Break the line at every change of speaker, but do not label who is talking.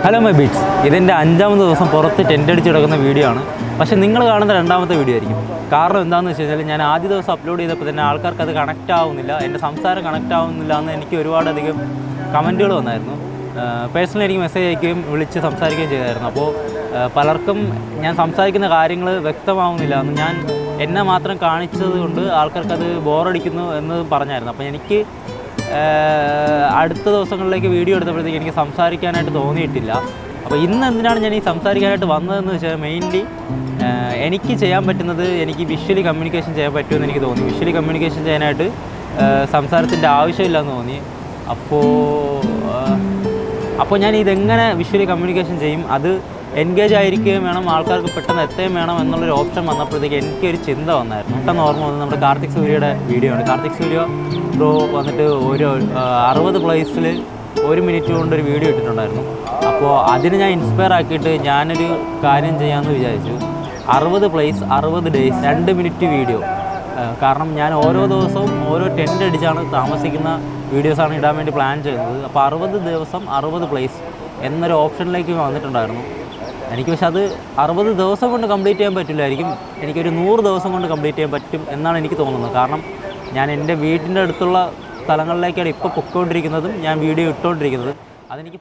Hello my beats, ഇതിൻ്റെ 5ാമത്തെ ദിവസം പുറത്ത് ടെൻ്റ് അടിച്ച് കിടക്കുന്ന വീഡിയോ ആണ്. പക്ഷേ നിങ്ങൾ കാണുന്ന 2ാമത്തെ വീഡിയോ ആയിരിക്കും. കാരണം എന്താണെന്ന് വെച്ച് കഴിഞ്ഞാൽ ഞാൻ ആദ്യ ദിവസം അപ്ലോഡ് ചെയ്തപ്പോൾ തന്നെ ആൾക്കാർക്ക് അത് കണക്റ്റ് ആവുന്നില്ല, എൻ്റെ സംസാരം കണക്റ്റ് ആവുന്നില്ല എന്ന് എനിക്ക് ഒരുപാടധികം കമൻറ്റുകൾ വന്നായിരുന്നു. പേഴ്സണലി എനിക്ക് മെസ്സേജ് അയക്കുകയും വിളിച്ച് സംസാരിക്കുകയും ചെയ്തായിരുന്നു. അപ്പോൾ പലർക്കും ഞാൻ സംസാരിക്കുന്ന കാര്യങ്ങൾ വ്യക്തമാവുന്നില്ല എന്ന്, ഞാൻ എന്നെ മാത്രം കാണിച്ചത് കൊണ്ട് ആൾക്കാർക്കത് ബോറടിക്കുന്നു എന്ന് പറഞ്ഞായിരുന്നു. അപ്പോൾ എനിക്ക് അടുത്ത ദിവസങ്ങളിലേക്ക് വീഡിയോ എടുത്തപ്പോഴത്തേക്ക് എനിക്ക് സംസാരിക്കാനായിട്ട് തോന്നിയിട്ടില്ല. അപ്പോൾ ഇന്ന് എന്തിനാണ് ഞാൻ ഈ സംസാരിക്കാനായിട്ട് വന്നതെന്ന് വെച്ചാൽ മെയിൻലി എനിക്ക് ചെയ്യാൻ പറ്റുന്നത്, എനിക്ക് വിഷ്വലി കമ്മ്യൂണിക്കേഷൻ ചെയ്യാൻ പറ്റുമെന്ന് എനിക്ക് തോന്നി. വിഷ്വലി കമ്മ്യൂണിക്കേഷൻ ചെയ്യാനായിട്ട് സംസാരത്തിൻ്റെ ആവശ്യമില്ലെന്ന് തോന്നി. അപ്പോൾ ഞാൻ ഇതെങ്ങനെ വിഷ്വലി കമ്മ്യൂണിക്കേഷൻ ചെയ്യും, അത് എൻഗേജ് ആയിരിക്കുകയും വേണം, ആൾക്കാർക്ക് പെട്ടെന്ന് എത്തുകയും വേണം എന്നുള്ളൊരു ഓപ്ഷൻ വന്നപ്പോഴത്തേക്ക് എനിക്കൊരു ചിന്ത വന്നായിരുന്നു. പെട്ടെന്ന് ഓർമ്മ വന്നത് നമ്മുടെ കാർത്തിക് സൂര്യയുടെ വീഡിയോ ആണ്. കാർത്തിക് സൂര്യ ബ്രോ വന്നിട്ട് ഒരു 60 പ്ലേസിൽ 1 മിനിറ്റ് കൊണ്ടൊരു വീഡിയോ ഇട്ടിട്ടുണ്ടായിരുന്നു. അപ്പോൾ അതിന് ഞാൻ ഇൻസ്പയർ ആക്കിയിട്ട് ഞാനൊരു കാര്യം ചെയ്യാമെന്ന് വിചാരിച്ചു. 60 പ്ലേസ് 60 ഡേയ്സ് 2 മിനിറ്റ് വീഡിയോ. കാരണം ഞാൻ ഓരോ ദിവസവും ഓരോ ടെൻ്റ് അടിച്ചാണ് താമസിക്കുന്ന വീഡിയോസാണ് ഇടാൻ വേണ്ടി പ്ലാൻ ചെയ്യുന്നത്. അപ്പോൾ 60 ദിവസം 60 പ്ലേസ് എന്നൊരു ഓപ്ഷനിലേക്ക് വന്നിട്ടുണ്ടായിരുന്നു. എനിക്ക് പക്ഷെ അത് 60 ദിവസം കൊണ്ട് കംപ്ലീറ്റ് ചെയ്യാൻ പറ്റില്ലായിരിക്കും. എനിക്കൊരു 100 ദിവസം കൊണ്ട് കംപ്ലീറ്റ് ചെയ്യാൻ പറ്റും എന്നാണ് എനിക്ക് തോന്നുന്നത്. കാരണം ഞാൻ എൻ്റെ വീട്ടിൻ്റെ അടുത്തുള്ള സ്ഥലങ്ങളിലേക്കാണ് ഇപ്പോൾ പൊയ്ക്കൊണ്ടിരിക്കുന്നതും ഞാൻ വീഡിയോ ഇട്ടുകൊണ്ടിരിക്കുന്നത്. അതെനിക്ക്